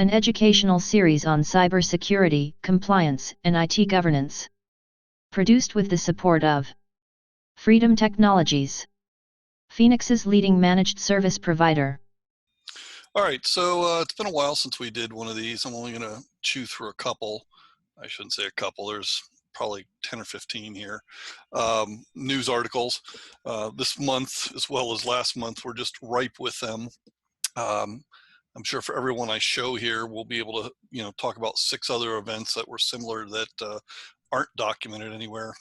an educational series on cybersecurity, compliance, and IT governance. Produced with the support of Freedom Technologies, Phoenix's leading managed service provider. All right, so it's been a while since we did one of these. I'm only going to chew through a couple. I shouldn't say a couple. There's probably 10 or 15 here. News articles. This month, as well as last month, we're just ripe with them. I'm sure for everyone I show here, we'll be able to, talk about 6 other events that were similar that aren't documented anywhere.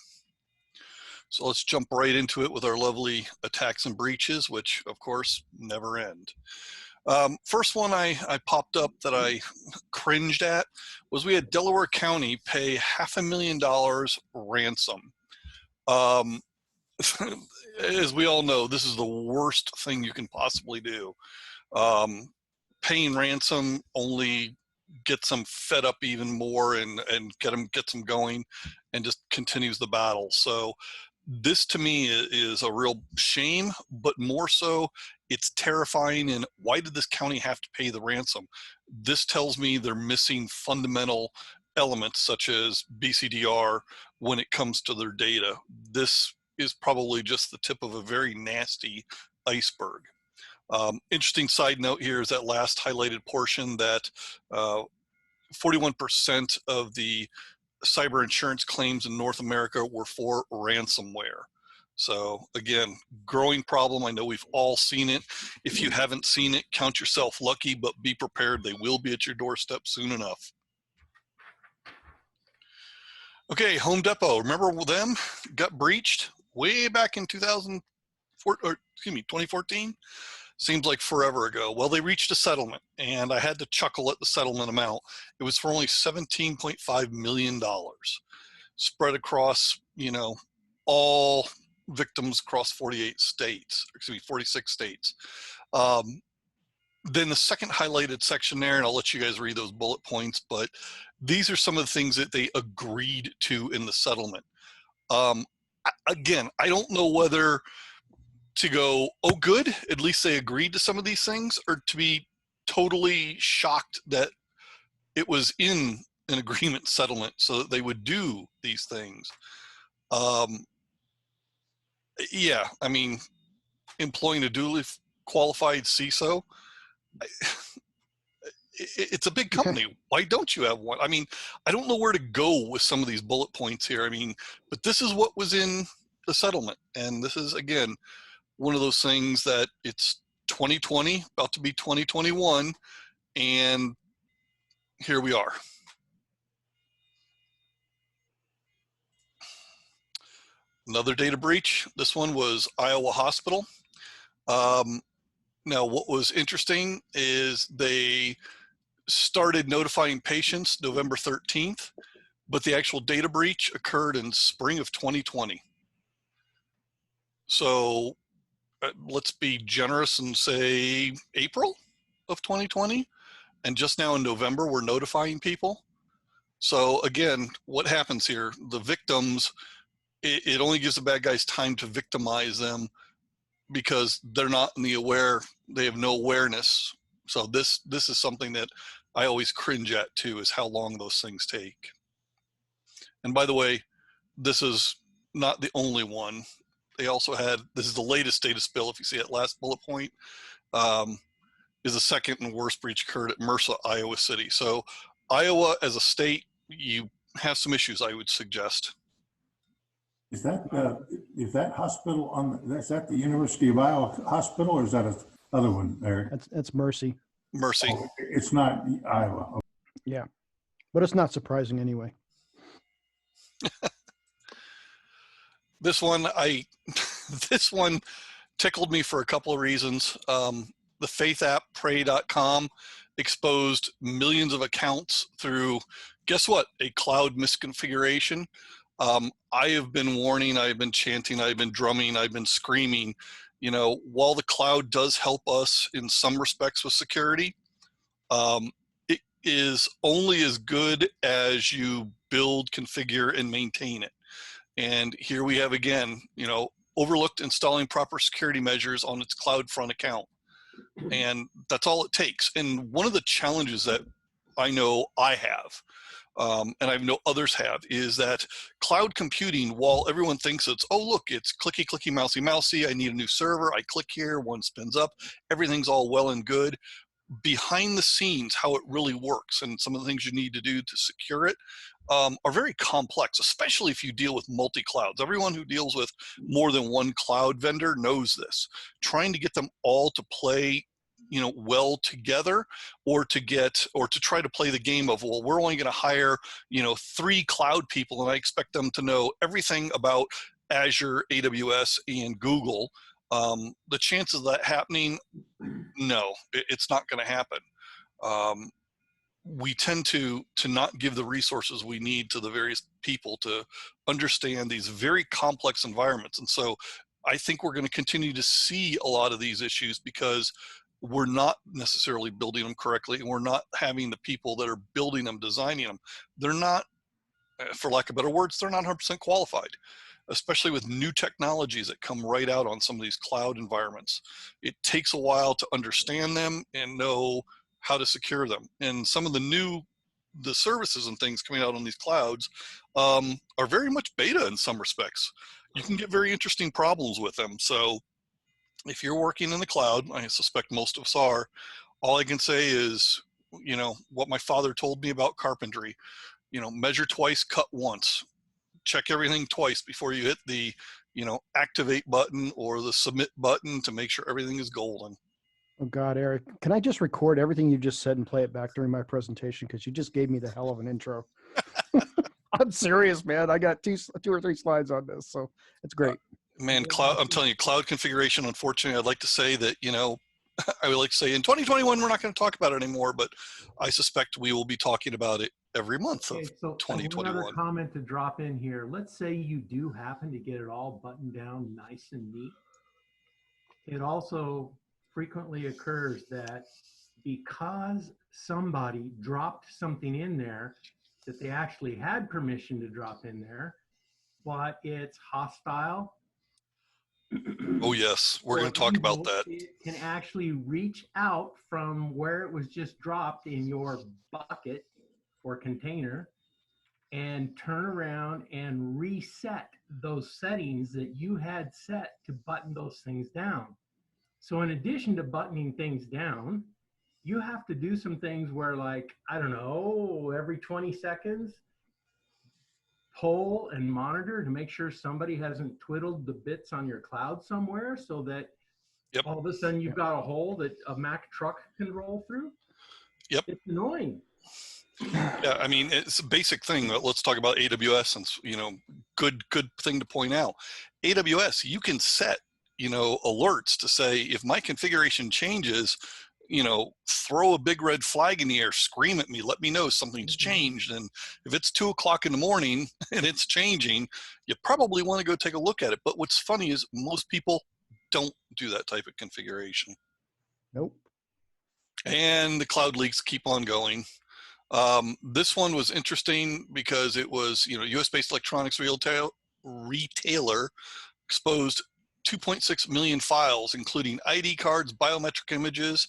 So let's jump right into it with our lovely attacks and breaches, which of course never end. First one I popped up that I cringed at was we had Delaware County pay $500,000 ransom. As we all know, this is the worst thing you can possibly do. Paying ransom only gets them fed up even more and gets them going and just continues the battle. So this to me is a real shame, but more so it's terrifying. And why did this county have to pay the ransom? This tells me they're missing fundamental elements such as BCDR when it comes to their data. This is probably just the tip of a very nasty iceberg. Interesting side note here is that last highlighted portion that 41% of the cyber insurance claims in North America were for ransomware. So again, growing problem. I know we've all seen it. If you haven't seen it, count yourself lucky, but be prepared. They will be at your doorstep soon enough. Okay, Home Depot. Remember them? Got breached way back in 2014. Seems like forever ago. Well, they reached a settlement, and I had to chuckle at the settlement amount. It was for only $17.5 million, spread across, all victims across 46 states. Then the second highlighted section there, and I'll let you guys read those bullet points, but these are some of the things that they agreed to in the settlement. Again, I don't know whether to go, oh good, at least they agreed to some of these things, or to be totally shocked that it was in an agreement settlement so that they would do these things. Yeah, I mean, employing a duly qualified CISO, it's a big company. Why don't you have one? I mean, I don't know where to go with some of these bullet points here. I mean, but this is what was in the settlement. And this is, again, one of those things that it's 2020, about to be 2021, and here we are. Another data breach. This one was Iowa Hospital. Now, what was interesting is they started notifying patients November 13th, but the actual data breach occurred in spring of 2020. So let's be generous and say April of 2020, and just now in November we're notifying people. So again, what happens here? The victims, it only gives the bad guys time to victimize them because they're not in the aware, they have no awareness. So this is something that I always cringe at too, is how long those things take. And by the way, this is not the only one. They also had, this is the latest data spill, if you see that last bullet point, is the second and worst breach occurred at Mercer, Iowa City. So Iowa as a state, you have some issues, I would suggest. Is that hospital is that the University of Iowa hospital, or is that another one there? That's Mercy. Mercy. Oh, it's not Iowa. Okay. Yeah, but it's not surprising anyway. This one tickled me for a couple of reasons. The FaithAppray.com exposed millions of accounts through, guess what, a cloud misconfiguration. I have been warning, I've been chanting, I've been drumming, I've been screaming, while the cloud does help us in some respects with security, it is only as good as you build, configure, and maintain it. And here we have again, overlooked installing proper security measures on its CloudFront account. And that's all it takes. And one of the challenges that I know I have, and I know others have, is that cloud computing, while everyone thinks it's, oh, look, it's clicky, clicky, mousy, mousy, I need a new server, I click here, one spins up, everything's all well and good. Behind the scenes, how it really works and some of the things you need to do to secure it are very complex, especially if you deal with multi-clouds. Everyone who deals with more than one cloud vendor knows this. Trying to get them all to play well together, or to try to play the game of, well, we're only going to hire 3 cloud people and I expect them to know everything about Azure, AWS, and Google. The chances of that happening, no, it's not going to happen. We tend to not give the resources we need to the various people to understand these very complex environments. And so I think we're going to continue to see a lot of these issues because we're not necessarily building them correctly, and we're not having the people that are building them, designing them. They're not, for lack of better words, they're not 100% qualified, especially with new technologies that come right out on some of these cloud environments. It takes a while to understand them and know how to secure them. And some of the services and things coming out on these clouds are very much beta in some respects. You can get very interesting problems with them. So if you're working in the cloud, I suspect most of us are, all I can say is, what my father told me about carpentry, measure twice, cut once. Check everything twice before you hit the, activate button or the submit button to make sure everything is golden. Oh God, Eric, can I just record everything you just said and play it back during my presentation? Because you just gave me the hell of an intro. I'm serious, man. I got two or three slides on this, so it's great. Man, cloud, I'm telling you, cloud configuration, unfortunately, I'd like to say that, I would like to say in 2021, we're not going to talk about it anymore, but I suspect we will be talking about it every month of 2021. Another comment to drop in here. Let's say you do happen to get it all buttoned down nice and neat. It also frequently occurs that because somebody dropped something in there that they actually had permission to drop in there, but it's hostile. Oh yes, we're going to talk about that. It can actually reach out from where it was just dropped in your bucket or container and turn around and reset those settings that you had set to button those things down. So in addition to buttoning things down, you have to do some things where, like, I don't know, every 20 seconds, poll and monitor to make sure somebody hasn't twiddled the bits on your cloud somewhere so that all of a sudden you've got a hole that a Mack truck can roll through. Yep. It's annoying. Yeah, I mean, it's a basic thing. Let's talk about AWS, and good thing to point out. AWS, you can set alerts to say, if my configuration changes, throw a big red flag in the air, scream at me, let me know something's changed. And if it's 2 o'clock in the morning and it's changing, you probably want to go take a look at it. But what's funny is most people don't do that type of configuration. Nope. And the cloud leaks keep on going. This one was interesting because it was, US-based electronics retailer exposed 2.6 million files, including ID cards, biometric images,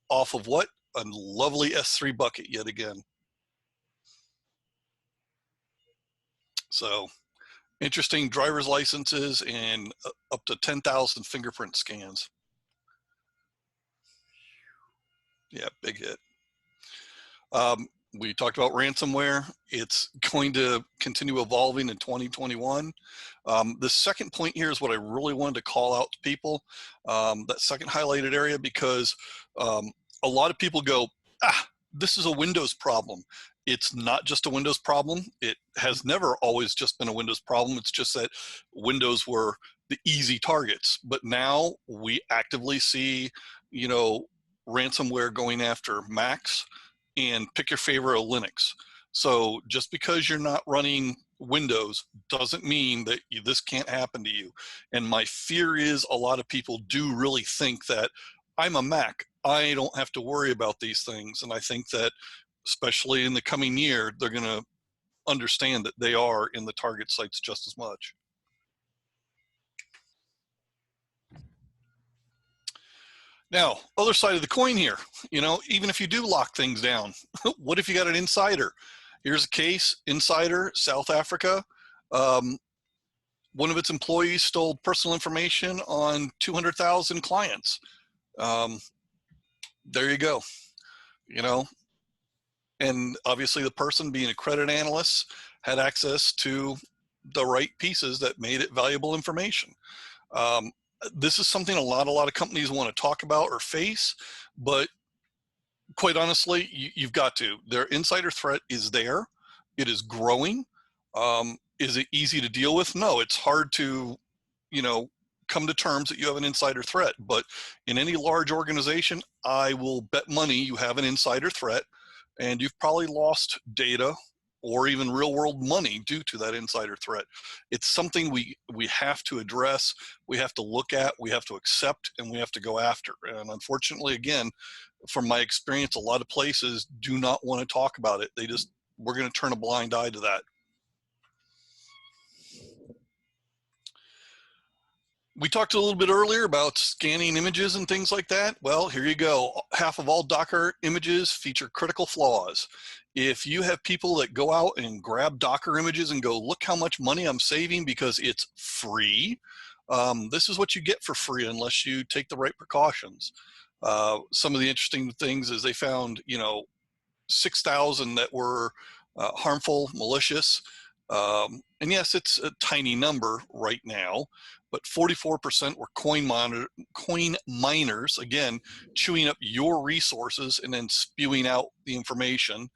off of what? A lovely S3 bucket yet again. So interesting, driver's licenses and up to 10,000 fingerprint scans. Yeah, big hit. We talked about ransomware. It's going to continue evolving in 2021. The second point here is what I really wanted to call out to people, that second highlighted area, because a lot of people go, this is a Windows problem. It's not just a Windows problem. It has never always just been a Windows problem. It's just that Windows were the easy targets. But now we actively see, ransomware going after Macs, and pick your favorite of Linux. So just because you're not running Windows doesn't mean that this can't happen to you. And my fear is a lot of people do really think that I'm a Mac, I don't have to worry about these things. And I think that especially in the coming year, they're going to understand that they are in the target sites just as much. Now, other side of the coin here, you know, even if you do lock things down, what if you got an insider? Here's a case, insider, South Africa. One of its employees stole personal information on 200,000 clients. There you go, you know, and obviously the person, being a credit analyst, had access to the right pieces that made it valuable information. This is something a lot of companies want to talk about or face, but quite honestly, you've got to. Their insider threat is there. It is growing. Is it easy to deal with? No, it's hard to, you know, come to terms that you have an insider threat. But in any large organization, I will bet money you have an insider threat, and you've probably lost data or even real world money due to that insider threat. It's something we have to address, we have to look at, we have to accept, and we have to go after. And unfortunately, again, from my experience, a lot of places do not want to talk about it. They just, we're going to turn a blind eye to that. We talked a little bit earlier about scanning images and things like that. Well, here you go. Half of all Docker images feature critical flaws. If you have people that go out and grab Docker images and go, look how much money I'm saving because it's free, this is what you get for free unless you take the right precautions. Some of the interesting things is they found, you know, 6,000 that were harmful, malicious. And yes, it's a tiny number right now, but 44% were coin miners, again, chewing up your resources and then spewing out the information.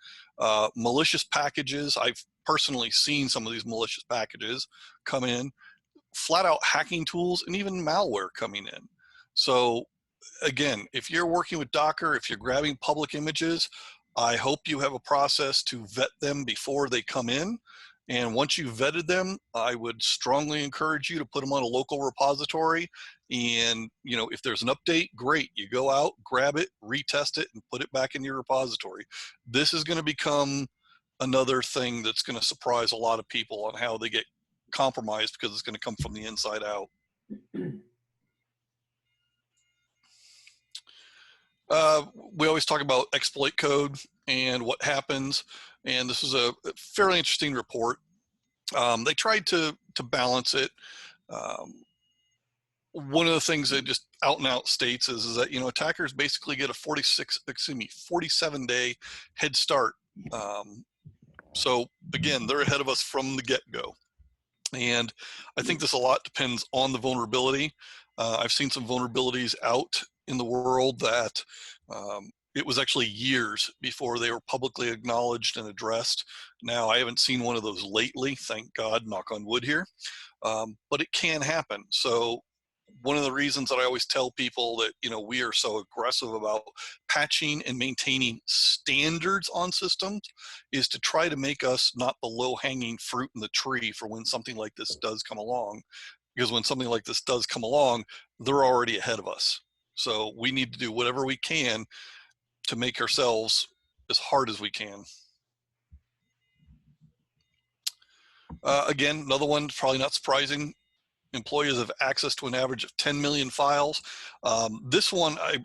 Malicious packages, I've personally seen some of these malicious packages come in, flat out hacking tools, and even malware coming in. So again, if you're working with Docker, if you're grabbing public images, I hope you have a process to vet them before they come in. And once you've vetted them, I would strongly encourage you to put them on a local repository. And, you know, if there's an update, great. You go out, grab it, retest it, and put it back in your repository. This is going to become another thing that's going to surprise a lot of people on how they get compromised, because it's going to come from the inside out. We always talk about exploit code and what happens, and this is a fairly interesting report. They tried to balance it. One of the things that just out and out states is that, you know, attackers basically get a 47-day head start. So again, they're ahead of us from the get-go. And I think this a lot depends on the vulnerability. I've seen some vulnerabilities out in the world that it was actually years before they were publicly acknowledged and addressed. Now, I haven't seen one of those lately, thank God, knock on wood here, but it can happen. So one of the reasons that I always tell people that, you know, we are so aggressive about patching and maintaining standards on systems is to try to make us not the low-hanging fruit in the tree for when something like this does come along. Because when something like this does come along, they're already ahead of us. So we need to do whatever we can to make ourselves as hard as we can. Again, another one, probably not surprising. Employees have access to an average of 10 million files. This one I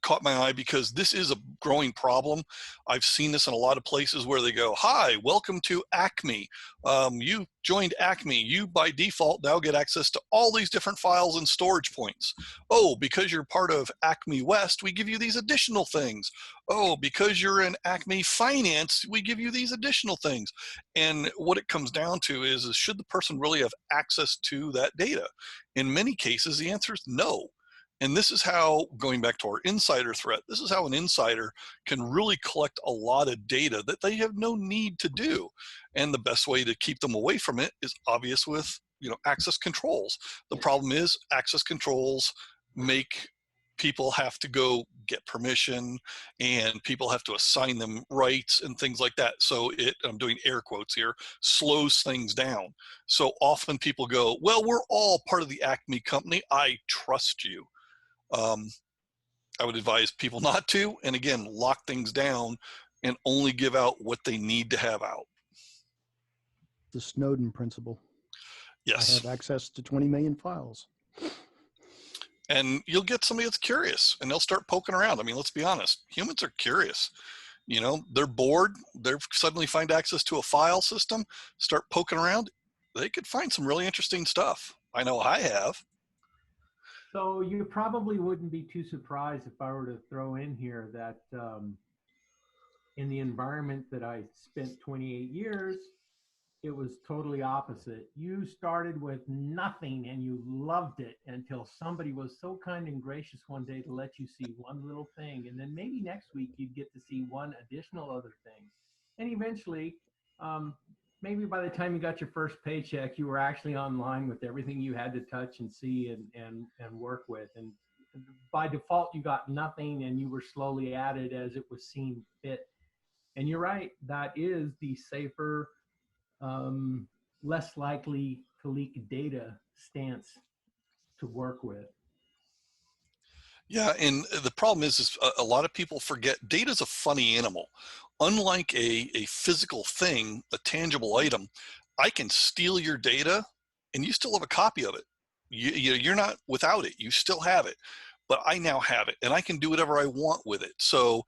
caught my eye because this is a growing problem. I've seen this in a lot of places where they go, hi, welcome to Acme. You joined Acme. You by default now get access to all these different files and storage points. Oh, because you're part of Acme West, we give you these additional things. Oh, because you're in Acme Finance, we give you these additional things. And what it comes down to is should the person really have access to that data? In many cases, the answer is no. And this is how, going back to our insider threat, this is how an insider can really collect a lot of data that they have no need to do. And the best way to keep them away from it is obvious with, you know, access controls. The problem is access controls make people have to go get permission, and people have to assign them rights and things like that. So it, I'm doing air quotes here, slows things down. So often people go, well, we're all part of the Acme company, I trust you. I would advise people not to, and again, lock things down and only give out what they need to have out. The Snowden principle. Yes. I have access to 20 million files. And you'll get somebody that's curious and they'll start poking around. I mean, let's be honest, humans are curious. You know, they're bored, they're suddenly find access to a file system, start poking around. They could find some really interesting stuff. I know I have. So you probably wouldn't be too surprised if I were to throw in here that in the environment that I spent 28 years, it was totally opposite. You started with nothing and you loved it until somebody was so kind and gracious one day to let you see one little thing. And then maybe next week you'd get to see one additional other thing. And eventually, maybe by the time you got your first paycheck, you were actually online with everything you had to touch and see and work with. And by default, you got nothing and you were slowly added as it was seen fit. And you're right, that is the safer, less likely to leak data stance to work with. Yeah, and the problem is a lot of people forget data is a funny animal. Unlike a physical thing, a tangible item, I can steal your data and you still have a copy of it. You're not without it, you still have it, but I now have it and I can do whatever I want with it. So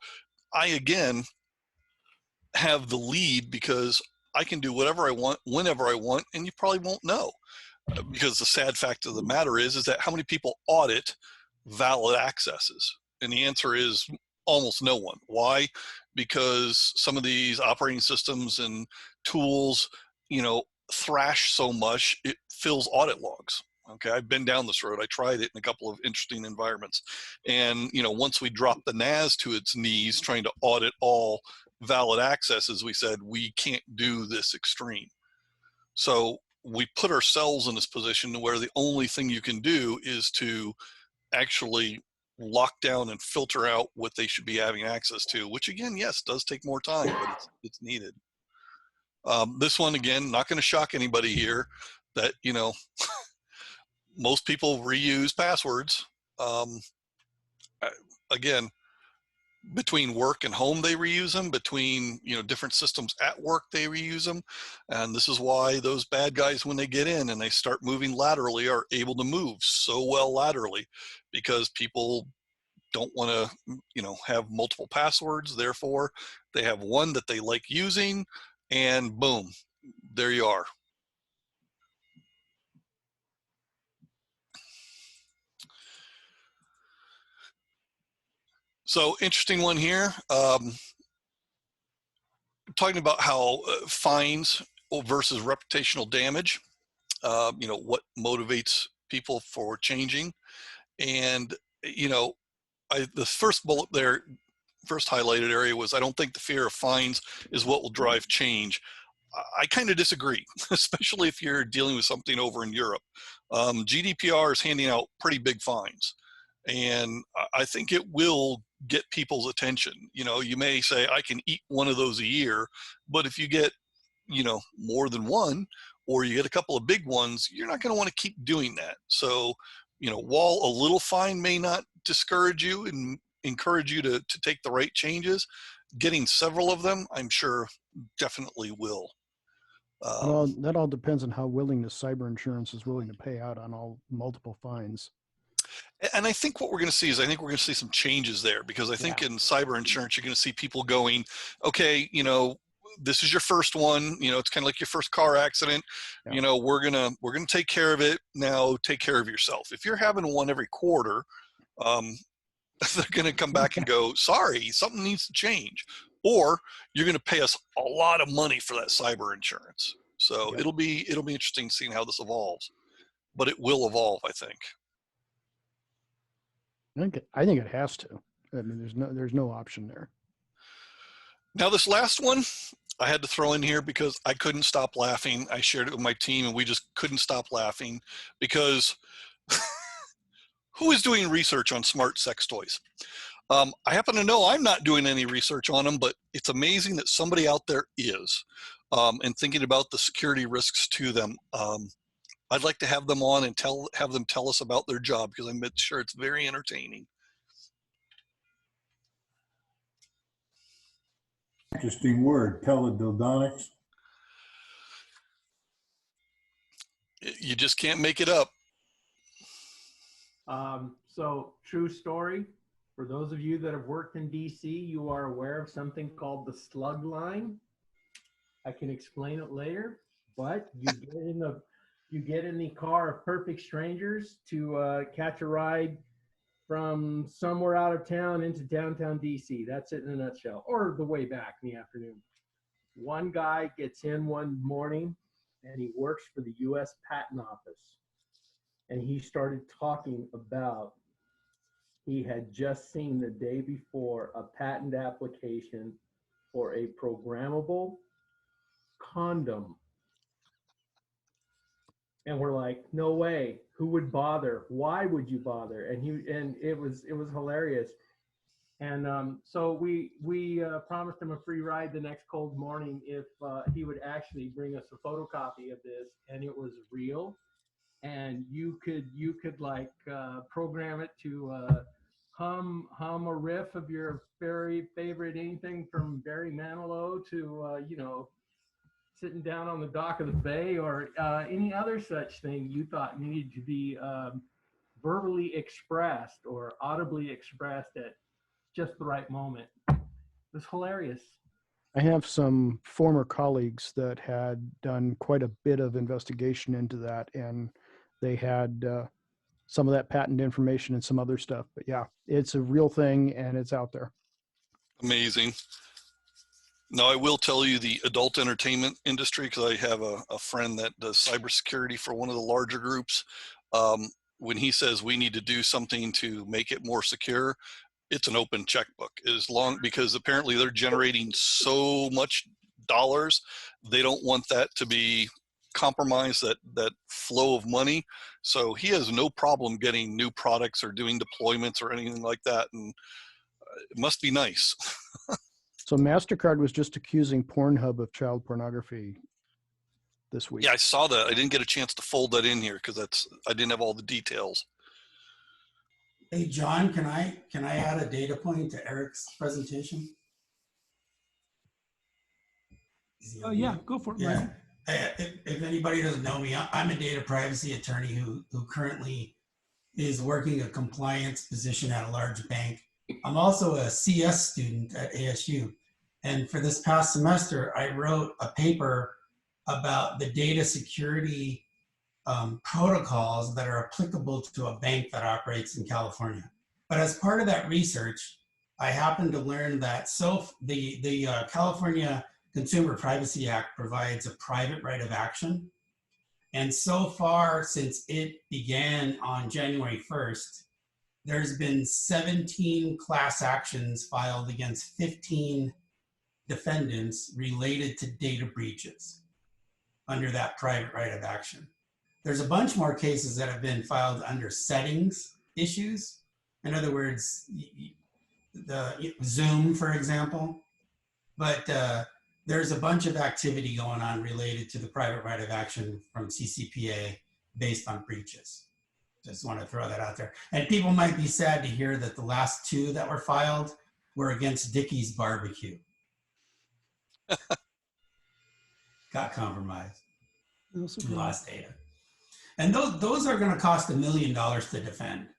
I, again, have the lead because I can do whatever I want, whenever I want, and you probably won't know. Because the sad fact of the matter is that how many people audit valid accesses? And the answer is almost no one. Why? Because some of these operating systems and tools, you know, thrash so much, it fills audit logs. Okay, I've been down this road. I tried it in a couple of interesting environments. And, you know, once we dropped the NAS to its knees trying to audit all valid accesses, we said, we can't do this extreme. So we put ourselves in this position where the only thing you can do is to actually lock down and filter out what they should be having access to, which again, yes, does take more time, but it's needed. This one, again, not going to shock anybody here that, you know, most people reuse passwords. Again, between work and home they reuse them, between, you know, different systems at work they reuse them. And this is why those bad guys, when they get in and they start moving laterally, are able to move so well laterally, because people don't want to, you know, have multiple passwords. Therefore they have one that they like using, and boom, there you are. So interesting one here. Talking about how fines versus reputational damage, you know, what motivates people for changing. And, you know, the first bullet there, first highlighted area was, I don't think the fear of fines is what will drive change. I kind of disagree, especially if you're dealing with something over in Europe. GDPR is handing out pretty big fines, and I think it will get people's attention. You know, you may say, I can eat one of those a year, but if you get, you know, more than one, or you get a couple of big ones, you're not going to want to keep doing that. So, you know, while a little fine may not discourage you and encourage you to take the right changes, getting several of them, I'm sure, definitely will. Well, that all depends on how willing the cyber insurance is willing to pay out on all multiple fines. And I think what we're going to see is, I think we're going to see some changes there, because I think in cyber insurance, you're going to see people going, okay, you know, this is your first one, you know, it's kind of like your first car accident. You know, we're going to take care of it. Now take care of yourself. If you're having one every quarter, they're going to come back and go, sorry, something needs to change, or you're going to pay us a lot of money for that cyber insurance. So it'll be interesting seeing how this evolves, but it will evolve, I think. I think it has to. I mean, there's no option there. Now, this last one I had to throw in here because I couldn't stop laughing. I shared it with my team and we just couldn't stop laughing, because who is doing research on smart sex toys? I happen to know I'm not doing any research on them, but it's amazing that somebody out there is, and thinking about the security risks to them. I'd like to have them on and have them tell us about their job, because I'm sure it's very entertaining. Interesting word, Teledonx. You just can't make it up. So true story. For those of you that have worked in DC, you are aware of something called the slug line. I can explain it later, but you get in the car of perfect strangers to catch a ride from somewhere out of town into downtown DC. That's it in a nutshell, or the way back in the afternoon. One guy gets in one morning and he works for the US Patent Office. And he started talking about he had just seen the day before a patent application for a programmable condom. And we're like, no way, who would bother? Why would you bother? And it was hilarious. And so we promised him a free ride the next cold morning if he would actually bring us a photocopy of this, and it was real. And you could like program it to hum a riff of your very favorite, anything from Barry Manilow to sitting down on the dock of the bay, or any other such thing you thought needed to be verbally expressed or audibly expressed at just the right moment. It was hilarious. I have some former colleagues that had done quite a bit of investigation into that, and they had some of that patent information and some other stuff. But yeah, it's a real thing and it's out there. Amazing. Now, I will tell you the adult entertainment industry, because I have a friend that does cybersecurity for one of the larger groups. When he says we need to do something to make it more secure, it's an open checkbook, because apparently they're generating so much dollars, they don't want that to be compromised, that flow of money. So he has no problem getting new products or doing deployments or anything like that, and it must be nice. So MasterCard was just accusing Pornhub of child pornography this week. Yeah, I saw that. I didn't get a chance to fold that in here because I didn't have all the details. Hey, John, can I add a data point to Eric's presentation? Oh, yeah, go for it, yeah. If anybody doesn't know me, I'm a data privacy attorney who currently is working a compliance position at a large bank. I'm also a CS student at ASU. And for this past semester, I wrote a paper about the data security protocols that are applicable to a bank that operates in California. But as part of that research, I happened to learn that the California Consumer Privacy Act provides a private right of action. And so far, since it began on January 1st, there's been 17 class actions filed against 15 defendants related to data breaches under that private right of action. There's a bunch more cases that have been filed under settings issues. In other words, the Zoom, for example. But there's a bunch of activity going on related to the private right of action from CCPA based on breaches. Just want to throw that out there. And people might be sad to hear that the last two that were filed were against Dickey's Barbecue. Got compromised. Lost data. And those are going to cost $1 million to defend,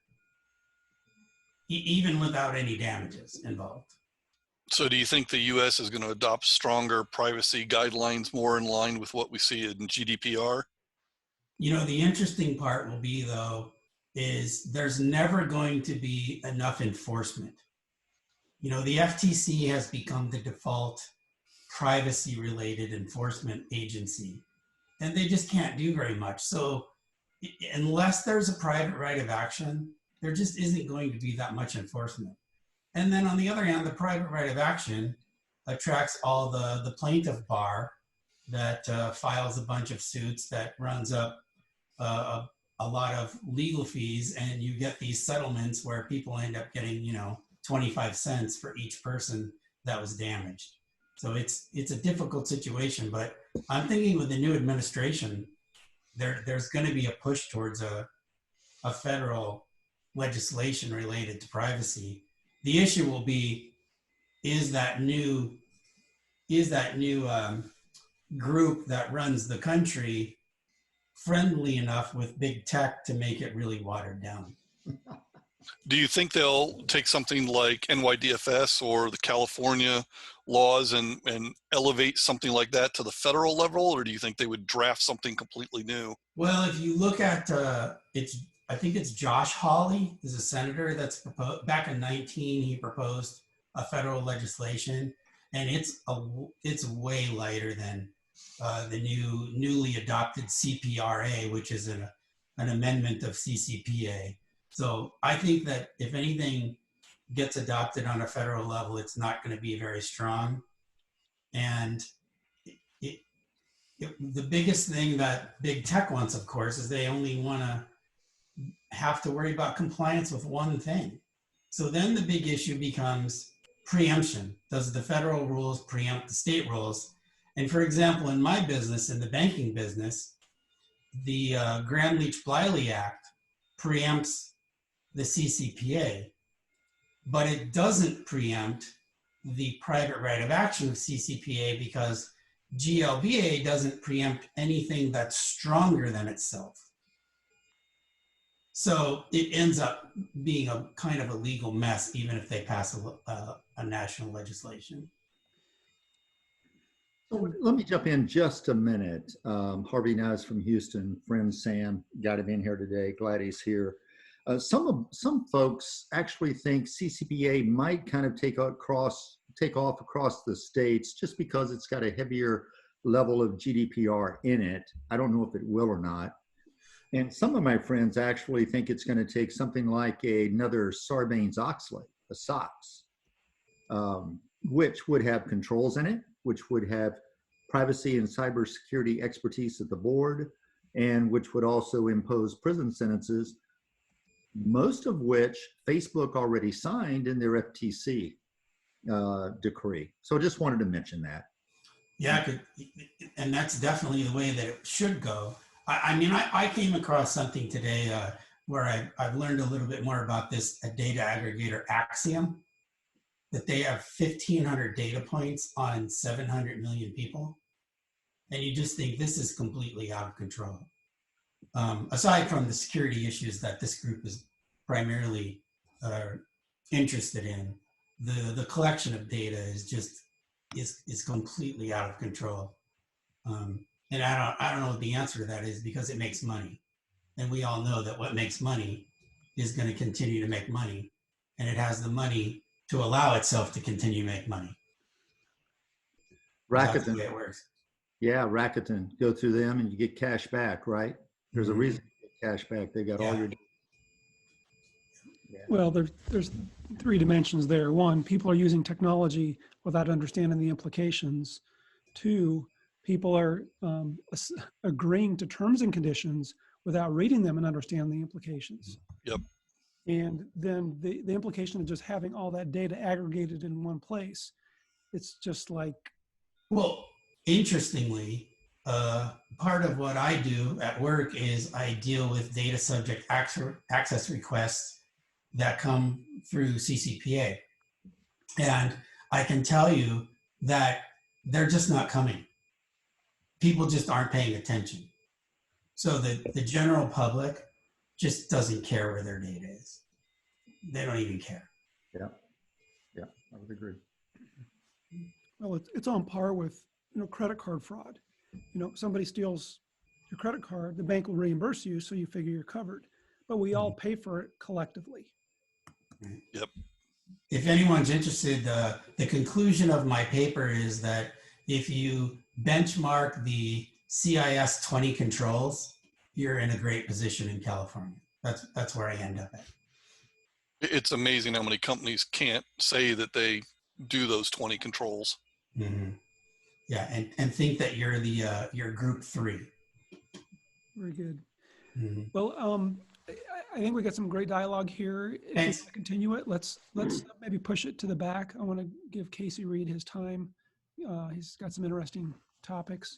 even without any damages involved. So do you think the U.S. is going to adopt stronger privacy guidelines more in line with what we see in GDPR? You know, the interesting part will be, though, is there's never going to be enough enforcement. You know, the FTC has become the default privacy-related enforcement agency, and they just can't do very much. So unless there's a private right of action, there just isn't going to be that much enforcement. And then on the other hand, the private right of action attracts all the plaintiff bar that files a bunch of suits that runs up a lot of legal fees, and you get these settlements where people end up getting, 25 cents for each person that was damaged. So it's a difficult situation, but I'm thinking with the new administration, there's going to be a push towards a federal legislation related to privacy. The issue will be, is that new group that runs the country friendly enough with big tech to make it really watered down? Do you think they'll take something like NYDFS or the California laws and elevate something like that to the federal level, or do you think they would draft something completely new? Well, if you look at, I think it's Josh Hawley is a senator that's proposed, back in 19, he proposed a federal legislation, and it's way lighter than the newly adopted CPRA, which is an amendment of CCPA. So I think that if anything gets adopted on a federal level, it's not going to be very strong. And the biggest thing that big tech wants, of course, is they only want to have to worry about compliance with one thing. So then the big issue becomes preemption. Does the federal rules preempt the state rules? And for example, in my business, in the banking business, the Gramm-Leach-Bliley Act preempts the CCPA, but it doesn't preempt the private right of action of CCPA because GLBA doesn't preempt anything that's stronger than itself. So it ends up being a kind of a legal mess, even if they pass a national legislation. So let me jump in just a minute. Harvey Naz from Houston, friend Sam, got him in here today. Glad he's here. Some folks actually think CCPA might kind of take off across the states just because it's got a heavier level of GDPR in it. I don't know if it will or not. And some of my friends actually think it's going to take something like another Sarbanes-Oxley, a SOX, which would have controls in it, which would have privacy and cybersecurity expertise at the board, and which would also impose prison sentences, most of which Facebook already signed in their FTC decree. So I just wanted to mention that. Yeah, and that's definitely the way that it should go. I mean, I came across something today where I've learned a little bit more about this, a data aggregator, Axiom, that they have 1,500 data points on 700 million people. And you just think this is completely out of control. Aside from the security issues that this group is primarily interested in, the collection of data is completely out of control. And I don't know what the answer to that is, because it makes money. And we all know that what makes money is going to continue to make money. And it has the money to allow itself to continue to make money. That's the way it works. Yeah, Rakuten. Go through them and you get cash back, right? There's a reason you get cash back. They got all your. Yeah. Well, there's three dimensions there. One, people are using technology without understanding the implications. Two, people are agreeing to terms and conditions without reading them and understanding the implications. Yep. And then the implication of just having all that data aggregated in one place, it's just like. Well, interestingly, part of what I do at work is I deal with data subject access requests that come through CCPA. And I can tell you that they're just not coming. People just aren't paying attention. So the general public just doesn't care where their data is. They don't even care. Yeah, yeah, I would agree. Well, it's on par with, credit card fraud. Somebody steals your credit card, the bank will reimburse you, so you figure you're covered. But we all pay for it collectively. Yep. If anyone's interested, the conclusion of my paper is that if you benchmark the CIS 20 controls, you're in a great position in California. That's where I end up at. It's amazing how many companies can't say that they do those 20 controls. Mm-hmm. Yeah, and think that you're group 3. Very good. Mm-hmm. Well, I think we got some great dialogue here. Thanks. If we continue it, let's maybe push it to the back. I want to give Casey Reed his time. He's got some interesting topics.